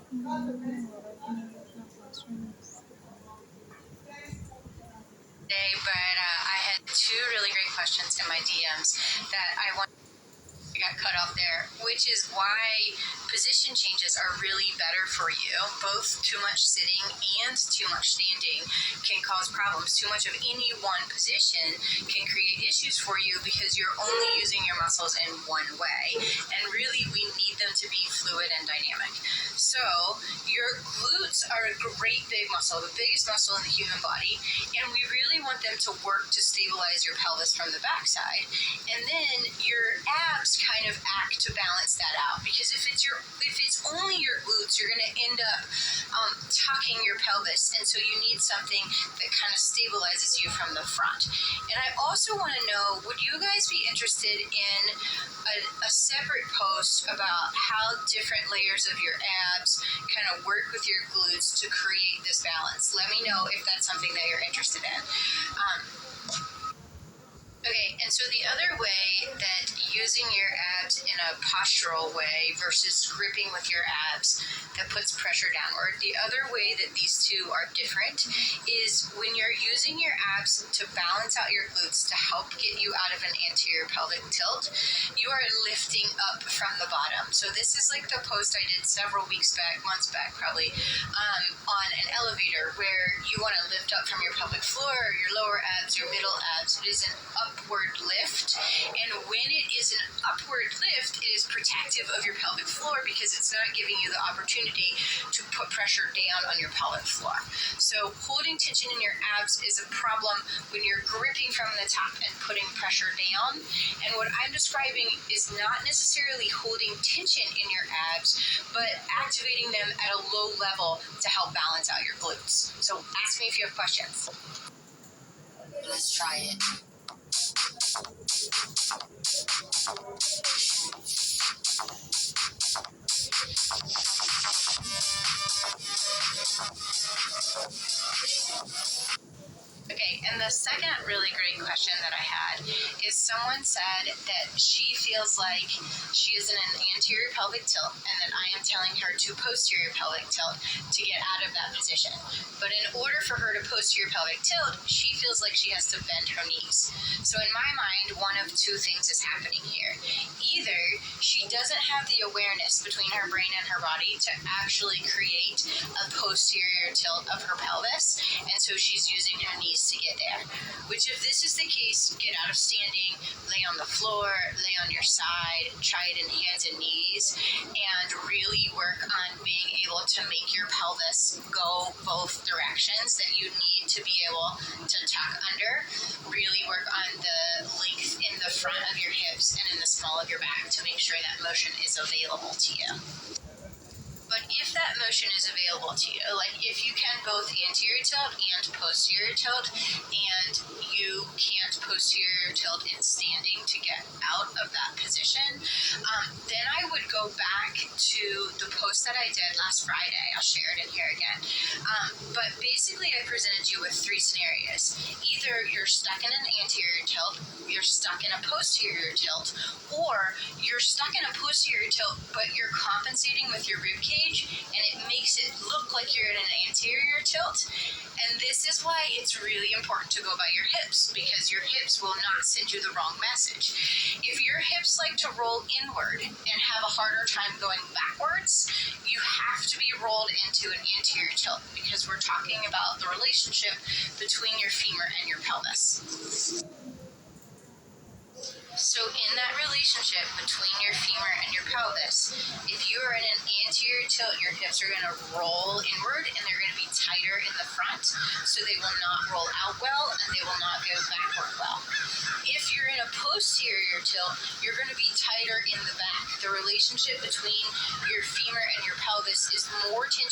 Today, but I had two really great questions in my DMs that I got cut off there, which is why position changes are really better for you. Both too much sitting and too much standing can cause problems. Too much of any one position can create issues for you because you're only using your muscles in one way, and really we need them to be fluid and dynamic. So your glutes are a great big muscle, the biggest muscle in the human body, and we really want them to work to stabilize your pelvis from the backside. And then your abs kind of act to balance that out, because if it's only your glutes, you're going to end up tucking your pelvis, and so you need something that kind of stabilizes you from the front. And I also want to know, would you guys be interested in a separate post about how different layers of your abs kind of work with your glutes to create this balance? Let me know if that's something that you're interested in. Okay, and so the other way that using your abs in a postural way versus gripping with your abs that puts pressure downward, the other way that these two are different is when you're using your abs to balance out your glutes to help get you out of an anterior pelvic tilt, you are lifting up from the bottom. So this is like the post I did several weeks back, months back probably, on an elevator where you want to lift up from your pelvic floor, your lower abs, your middle abs. It is an upward lift, and when it is an upward lift, it is protective of your pelvic floor because it's not giving you the opportunity to put pressure down on your pelvic floor. So holding tension in your abs is a problem when you're gripping from the top and putting pressure down. And what I'm describing is not necessarily holding tension in your abs, but activating them at a low level to help balance out your glutes. So ask me if you have questions. Let's try it. Okay, and the second really great question that I had is someone said that she feels like she is in an anterior pelvic tilt and that I am telling her to posterior pelvic tilt to get out of that position. But in order for her to posterior pelvic tilt, she feels like she has to bend her knees. So in my mind, one of two things is happening here. Either she doesn't have the awareness between her brain and her body to actually create a posterior tilt of her pelvis, and so she's using her knees to get there. Which, if this is the case, get out of standing, lay on the floor, lay on your side, try it in hands and knees, and really work on being able to make your pelvis go both directions that you need to be able to tuck under. Really work on the length in the front of your hips and in the small of your back to make sure that motion is available to you. But if that motion is available to you, like if you can both anterior tilt and posterior tilt, and you can't posterior tilt in standing to get out of that position, then I would go back to the post that I did last Friday. I'll share it in here again. But basically I presented you with three scenarios. Either you're stuck in an anterior tilt, you're stuck in a posterior tilt, or you're stuck in a posterior tilt, but you're compensating with your rib cage, and it makes it look like you're in an anterior tilt. And this is why it's really important to go by your hips, because your hips will not send you the wrong message. If your hips like to roll inward and have a harder time going backwards, you have to be rolled into an anterior tilt, because we're talking about the relationship between your femur and your pelvis. So in that relationship between your femur and your pelvis, if you are in an anterior tilt, your hips are going to roll inward and they're going to be tighter in the front, so they will not roll out well and they will not go backward well. If you're in a posterior tilt, you're going to be tighter in the back. The relationship between your femur and your pelvis is more tension